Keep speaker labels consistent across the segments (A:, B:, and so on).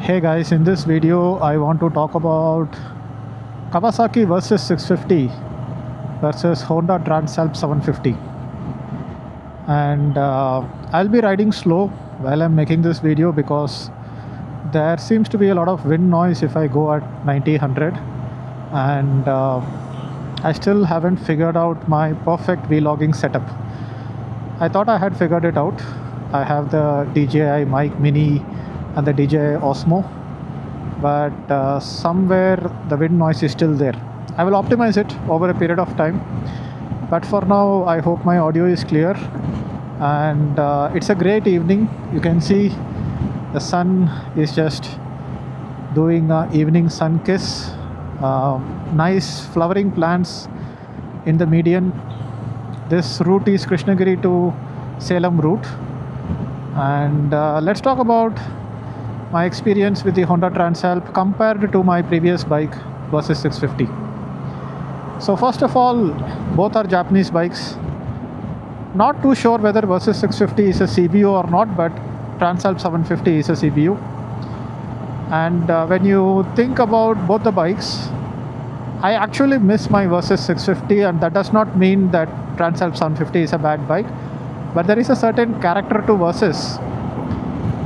A: Hey guys, in this video I want to talk about Kawasaki Versys 650 versus Honda Transalp 750. And I'll be riding slow while I'm making this video because there seems to be a lot of wind noise if I go at 90-100, and I still haven't figured out my perfect vlogging setup. I thought I had figured it out. I have the DJI mic mini and the DJI Osmo, but somewhere the wind noise is still there. I will optimize it over a period of time, but for now I hope my audio is clear. And it's a great evening. You can see the sun is just doing an evening sun kiss. Nice flowering plants in the median. This route is Krishnagiri to Salem route, and let's talk about my experience with the Honda Transalp compared to my previous bike Versys 650. So first of all, both are Japanese bikes. Not too sure whether Versys 650 is a CBU or not, but Transalp 750 is a CBU. And when you think about both the bikes, I actually miss my Versys 650, and that does not mean that Transalp 750 is a bad bike, but there is a certain character to Versys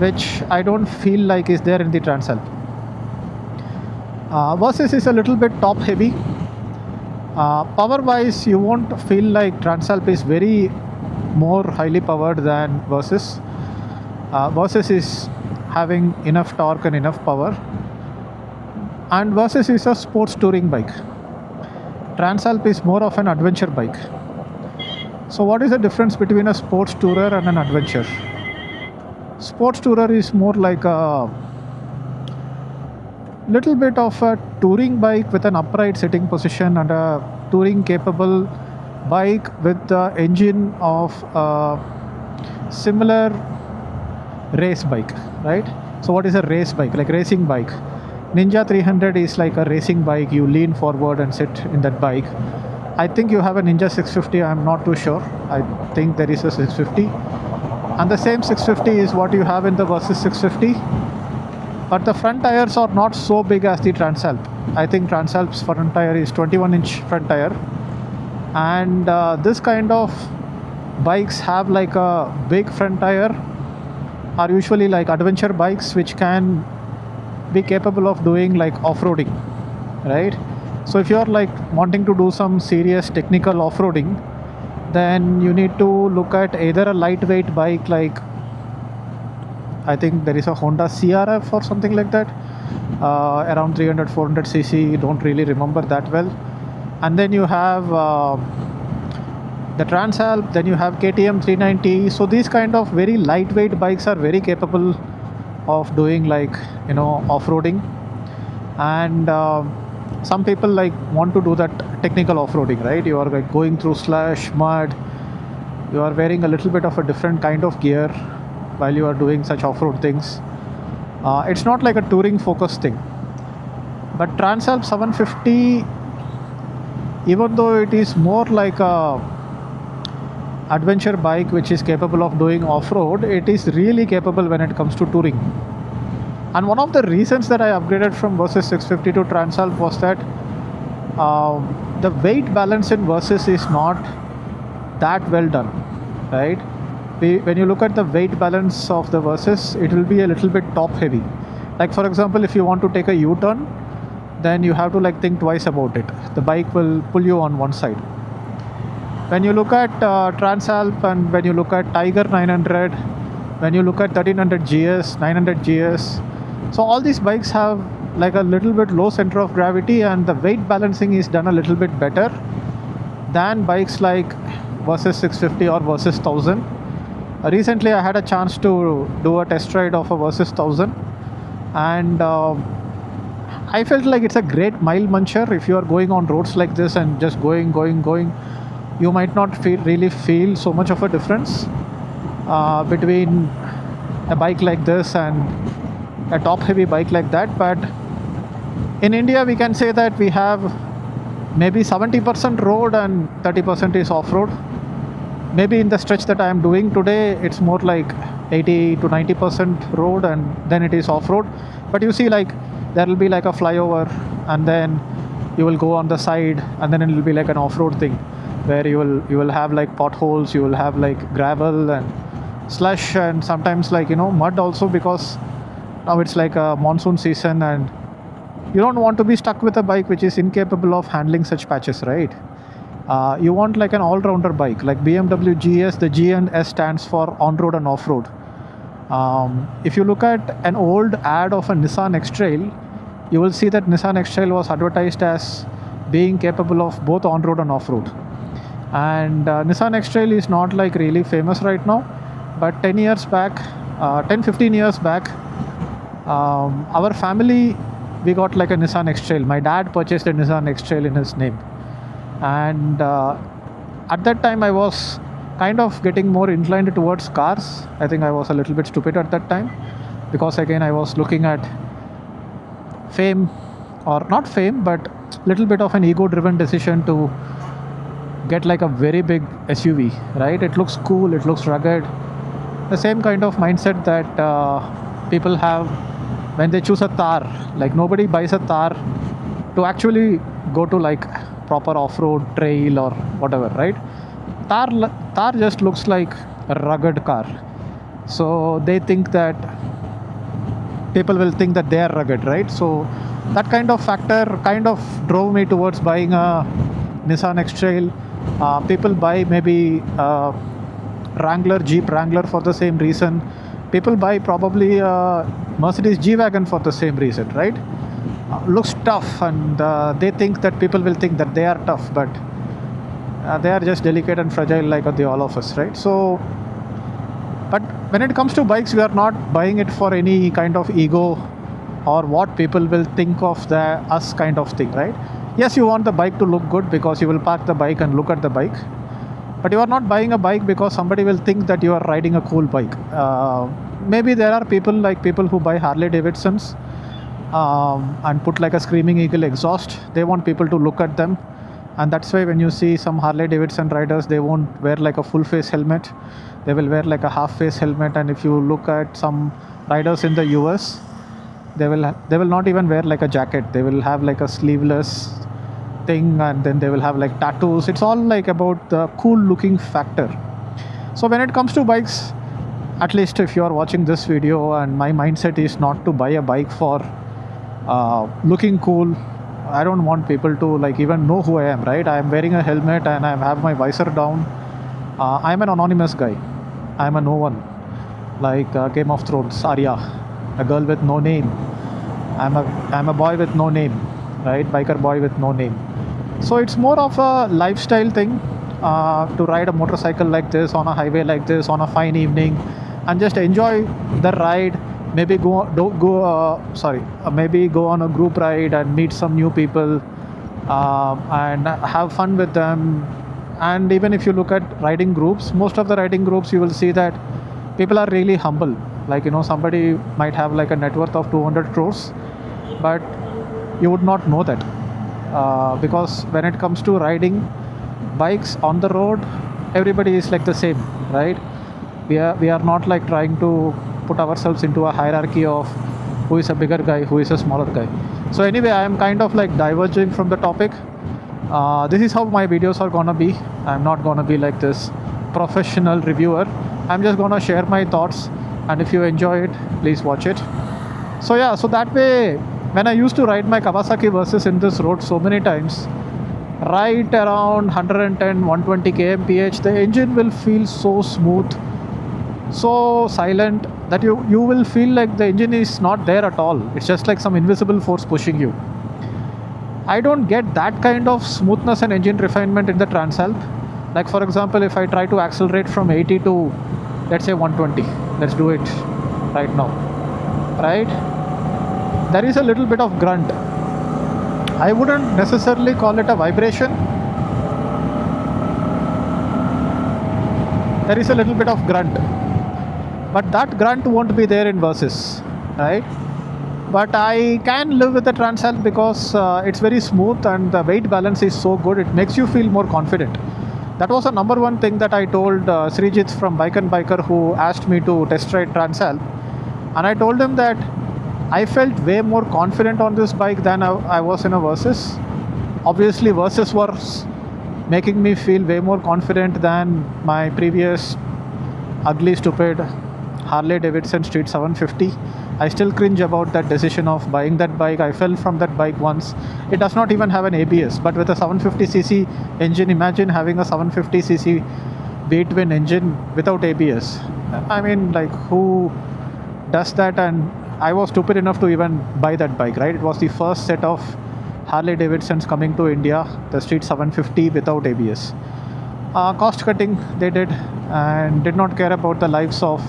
A: which I don't feel like is there in the Transalp. Versys is a little bit top heavy. Power wise, you won't feel like Transalp is very more highly powered than Versys. Versys is having enough torque and enough power, and Versys is a sports touring bike. Transalp is more of an adventure bike. So what is the difference between a sports tourer and an adventure? Sports tourer is more like a little bit of a touring bike with an upright sitting position and a touring capable bike with the engine of a similar race bike, right? So what is a race bike? Like racing bike. Ninja 300 is like a racing bike. You lean forward and sit in that bike. I think you have a Ninja 650. I'm not too sure. I think there is a 650. And the same 650 is what you have in the Versys 650. But the front tires are not so big as the Transalp. I think Transalp's front tire is 21-inch front tire. And this kind of bikes have like a big front tire, are usually like adventure bikes which can be capable of doing like off-roading, right? So if you're like wanting to do some serious technical off-roading, then you need to look at either a lightweight bike like, I think there is a Honda CRF or something like that, around 300-400 cc, don't really remember that well. And then you have the Transalp, then you have KTM 390. So these kind of very lightweight bikes are very capable of doing like, you know, off-roading. And some people like want to do that technical off-roading, right? You are like going through slush, mud, you are wearing a little bit of a different kind of gear while you are doing such off-road things. It's not like a touring focused thing. But Transalp 750, even though it is more like a adventure bike which is capable of doing off-road, it is really capable when it comes to touring. And one of the reasons that I upgraded from Versys 650 to Transalp was that the weight balance in Versys is not that well done, right? When you look at the weight balance of the Versys, it will be a little bit top heavy. Like for example, if you want to take a U-turn, then you have to like think twice about it. The bike will pull you on one side. When you look at Transalp, and when you look at Tiger 900, when you look at 1300 GS, 900 GS, so all these bikes have like a little bit low center of gravity, and the weight balancing is done a little bit better than bikes like Versys 650 or Versys 1000. Recently I had a chance to do a test ride of a Versys 1000, and I felt like it's a great mile muncher. If you are going on roads like this and just going, you might not really feel so much of a difference between a bike like this and a top heavy bike like that. But in India we can say that we have maybe 70% road and 30% is off-road. Maybe in the stretch that I am doing today, it's more like 80 to 90% road, and then it is off-road. But you see, like, there will be like a flyover, and then you will go on the side, and then it will be like an off-road thing where you will have like potholes, you will have like gravel and slush, and sometimes like mud also, because now it's like a monsoon season, and you don't want to be stuck with a bike which is incapable of handling such patches, right? You want like an all-rounder bike like BMW GS. The G and S stands for on-road and off-road. If you look at an old ad of a Nissan X-Trail, you will see that Nissan X-Trail was advertised as being capable of both on-road and off-road. And Nissan X-Trail is not like really famous right now, but 10 years back, 10-15 years back, our family, we got like a Nissan X-Trail. My dad purchased a Nissan X-Trail in his name, and at that time I was kind of getting more inclined towards cars. I think I was a little bit stupid at that time, because again I was looking at fame, or not fame, but little bit of an ego driven decision to get like a very big SUV, right? It looks cool, it looks rugged, the same kind of mindset that people have when they choose a Thar. Like, nobody buys a Thar to actually go to like proper off-road trail or whatever, right? Thar just looks like a rugged car, so they think that people will think that they are rugged, right? So that kind of factor kind of drove me towards buying a Nissan X-Trail. People buy maybe Wrangler, Jeep Wrangler for the same reason. People buy probably Mercedes G-Wagon for the same reason, right? Looks tough, and they think that people will think that they are tough, but they are just delicate and fragile like the all of us, right? So, but when it comes to bikes, we are not buying it for any kind of ego or what people will think of the us kind of thing, right? Yes, you want the bike to look good because you will park the bike and look at the bike, but you are not buying a bike because somebody will think that you are riding a cool bike. Maybe there are people who buy Harley Davidsons and put like a Screaming Eagle exhaust. They want people to look at them, and that's why when you see some Harley Davidson riders, they won't wear like a full face helmet. They will wear like a half face helmet. And if you look at some riders in the US, they will not even wear like a jacket. They will have like a sleeveless thing, and then they will have like tattoos. It's all like about the cool looking factor. So when it comes to bikes, at least if you are watching this video, and my mindset is not to buy a bike for looking cool. I don't want people to like even know who I am, right? I am wearing a helmet and I have my visor down. I'm an anonymous guy. I'm a no one, like Game of Thrones, Arya, a girl with no name. I'm a boy with no name, right? Biker boy with no name. So it's more of a lifestyle thing to ride a motorcycle like this on a highway like this on a fine evening, and just enjoy the ride. Maybe maybe go on a group ride and meet some new people and have fun with them. And even if you look at riding groups, most of the riding groups, you will see that people are really humble. Like, somebody might have like a net worth of 200 crores, but you would not know that because when it comes to riding bikes on the road, everybody is like the same, right? We are not like trying to put ourselves into a hierarchy of who is a bigger guy, who is a smaller guy. So anyway, I am kind of like diverging from the topic. This is how my videos are gonna be. I'm not gonna be like this professional reviewer. I'm just gonna share my thoughts, and if you enjoy it, please watch it. So yeah, so that way, when I used to ride my Kawasaki Versys in this road so many times, right around 110 120 kmph, the engine will feel so smooth, so silent, that you will feel like the engine is not there at all. It's just like some invisible force pushing you. I don't get that kind of smoothness and engine refinement in the Transalp. Like, for example, if I try to accelerate from 80 to, let's say, 120, let's do it right now, right? There is a little bit of grunt. I wouldn't necessarily call it a vibration. There is a little bit of grunt, but that grunt won't be there in Versys, right? But I can live with the Transalp because it's very smooth and the weight balance is so good. It makes you feel more confident. That was the number one thing that I told Srijit from Bike and Biker, who asked me to test ride Transalp. And I told him that I felt way more confident on this bike than I was in a Versys. Obviously, Versys was making me feel way more confident than my previous ugly, stupid Harley Davidson Street 750. I still cringe about that decision of buying that bike. I fell from that bike once. It does not even have an ABS, but with a 750cc engine, imagine having a 750cc V-twin engine without ABS. I mean, like, who does that? And I was stupid enough to even buy that bike, right? It was the first set of Harley Davidsons coming to India, the Street 750 without ABS. Cost cutting they did, and did not care about the lives of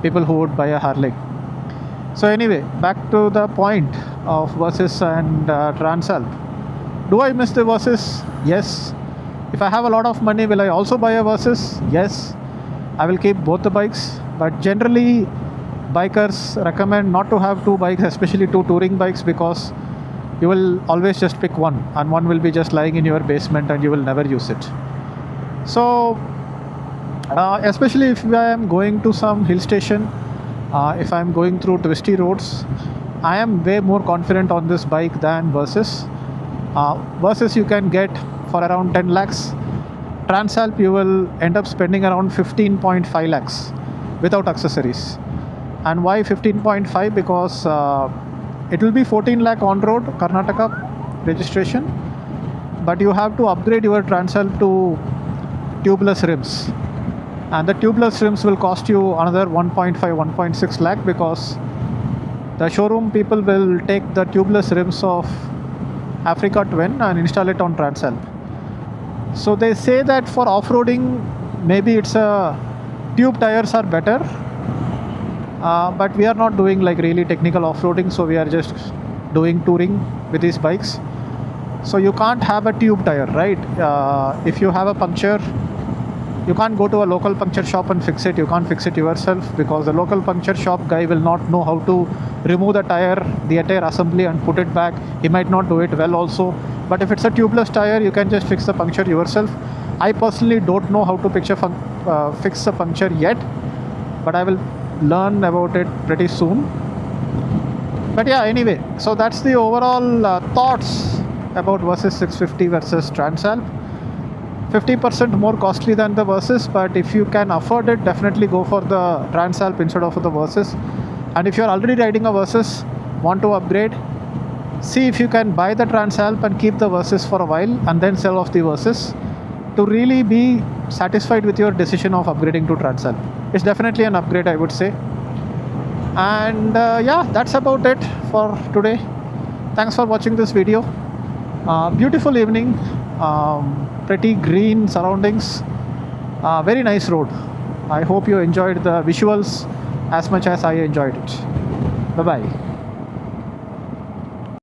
A: people who would buy a Harley. So anyway, back to the point of Versys and Transalp. Do I miss the Versys? Yes. If I have a lot of money, will I also buy a Versys? Yes. I will keep both the bikes, but generally bikers recommend not to have two bikes, especially two touring bikes, because you will always just pick one, and one will be just lying in your basement and you will never use it. So especially if I am going to some hill station, if I am going through twisty roads, I am way more confident on this bike than Versys. Versys you can get for around 10 lakhs. Transalp you will end up spending around 15.5 lakhs without accessories. And why 15.5? Because it will be 14 lakh on road, Karnataka registration, but you have to upgrade your Transalp to tubeless rims, and the tubeless rims will cost you another 1.5 1.6 lakh, because the showroom people will take the tubeless rims of Africa Twin and install it on Transalp. So they say that for off-roading maybe it's a tube tires are better, but we are not doing like really technical off-roading, so we are just doing touring with these bikes. So you can't have a tube tire, right? If you have a puncture, you can't go to a local puncture shop and fix it. You can't fix it yourself, because the local puncture shop guy will not know how to remove the tire, the entire assembly, and put it back. He might not do it well also. But if it's a tubeless tire, you can just fix the puncture yourself. I personally don't know how to fix the puncture yet, but I will learn about it pretty soon. But yeah, anyway, so that's the overall thoughts about Versys 650 versus Transalp. 50% more costly than the Versys, but if you can afford it, definitely go for the Transalp instead of the Versys. And if you're already riding a Versys, want to upgrade, see if you can buy the Transalp and keep the Versys for a while and then sell off the Versys to really be satisfied with your decision of upgrading to Transalp. It's definitely an upgrade, I would say. And yeah, that's about it for today. Thanks for watching this video. Beautiful evening, pretty green surroundings, very nice road. I hope you enjoyed the visuals as much as I enjoyed it. Bye bye.